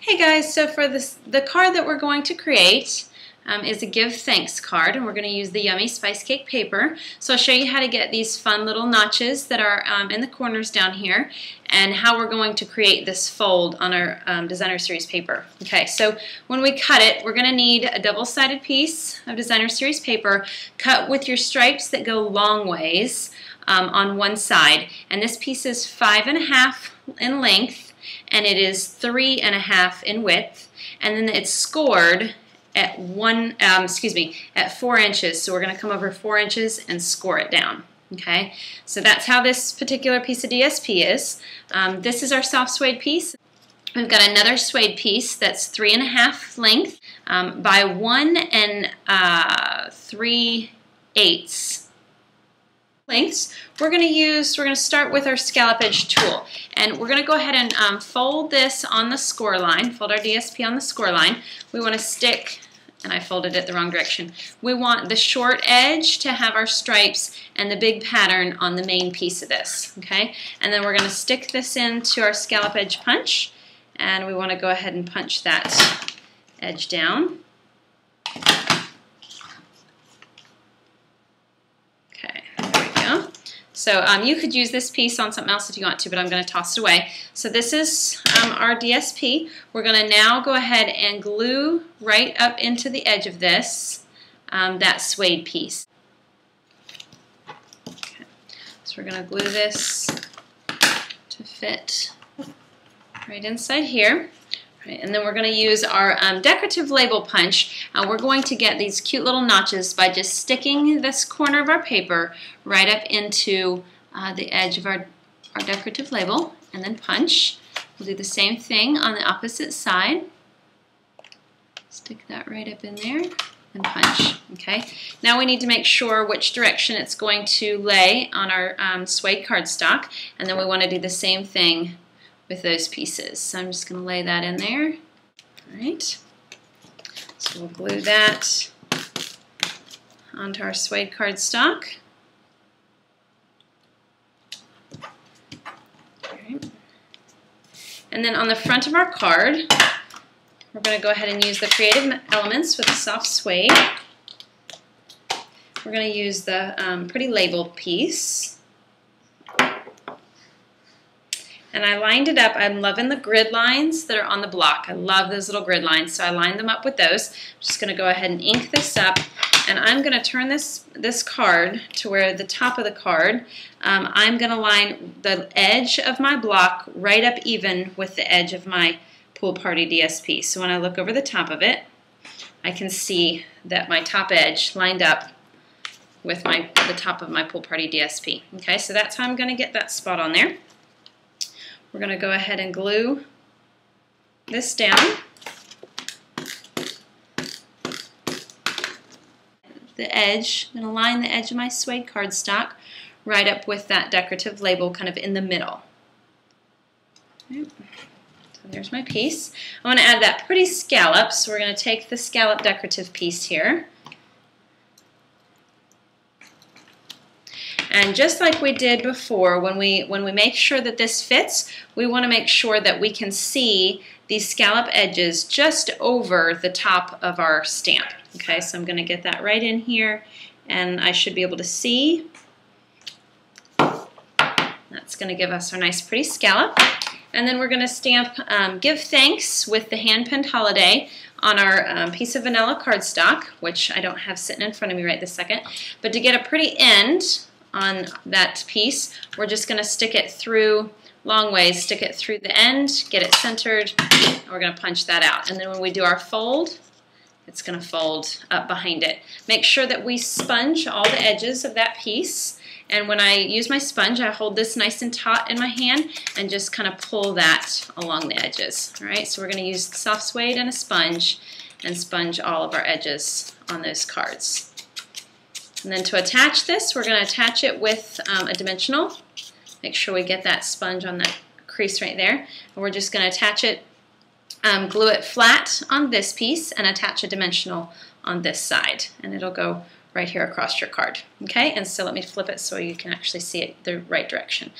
Hey guys, so for the card that we're going to create is a Give Thanks card, and we're going to use the Yummy Spice Cake paper. So I'll show you how to get these fun little notches that are in the corners down here, and how we're going to create this fold on our Designer Series paper. Okay, so when we cut it, we're going to need a double-sided piece of Designer Series paper cut with your stripes that go long ways on one side. And this piece is 5.5 in length, and it is 3.5 in width, and then it's scored at at 4 inches. So we're going to come over 4 inches and score it down. Okay, so that's how this particular piece of DSP is. This is our soft suede piece. We've got another suede piece that's 3.5 length by 1 3/8 lengths. We're going to start with our scallop edge tool, and we're going to go ahead and fold this on the score line, fold our DSP on the score line. We want to stick, and I folded it the wrong direction. We want the short edge to have our stripes and the big pattern on the main piece of this, okay? And then we're going to stick this into our scallop edge punch, and we want to go ahead and punch that edge down. So you could use this piece on something else if you want to, but I'm going to toss it away. So this is our DSP. We're going to now go ahead and glue right up into the edge of this, that suede piece. Okay. So we're going to glue this to fit right inside here. Right, and then we're going to use our decorative label punch. We're going to get these cute little notches by just sticking this corner of our paper right up into the edge of our decorative label, and then punch. We'll do the same thing on the opposite side. Stick that right up in there and punch. Okay. Now we need to make sure which direction it's going to lay on our suede cardstock, and then we want to do the same thing with those pieces. So I'm just going to lay that in there. All right. So we'll glue that onto our suede cardstock. All right. And then on the front of our card, we're going to go ahead and use the Creative Elements with the soft suede. We're going to use the pretty label piece. And I lined it up. I'm loving the grid lines that are on the block. I love those little grid lines, so I lined them up with those. I'm just going to go ahead and ink this up, and I'm going to turn this card to where the top of the card, I'm going to line the edge of my block right up even with the edge of my Pool Party DSP. So when I look over the top of it, I can see that my top edge lined up with the top of my Pool Party DSP. Okay, so that's how I'm going to get that spot on there. We're going to go ahead and glue this down. The edge, I'm going to line the edge of my suede cardstock right up with that decorative label kind of in the middle. Okay. So there's my piece. I want to add that pretty scallop, so we're going to take the scallop decorative piece here. And just like we did before, when we make sure that this fits, we want to make sure that we can see these scallop edges just over the top of our stamp. Okay, so I'm going to get that right in here, and I should be able to see. That's going to give us our nice pretty scallop. And then we're going to stamp Give Thanks with the hand-pinned holiday on our piece of vanilla cardstock, which I don't have sitting in front of me right this second. But to get a pretty end on that piece, we're just going to stick it through long ways, stick it through the end, get it centered, and we're going to punch that out. And then when we do our fold, it's going to fold up behind it. Make sure that we sponge all the edges of that piece, and when I use my sponge, I hold this nice and taut in my hand and just kind of pull that along the edges. All right, so we're going to use soft suede and a sponge and sponge all of our edges on those cards. And then to attach this, we're going to attach it with a dimensional. Make sure we get that sponge on that crease right there. And we're just going to attach it, glue it flat on this piece, and attach a dimensional on this side. And it'll go right here across your card. Okay, and so let me flip it so you can actually see it the right direction.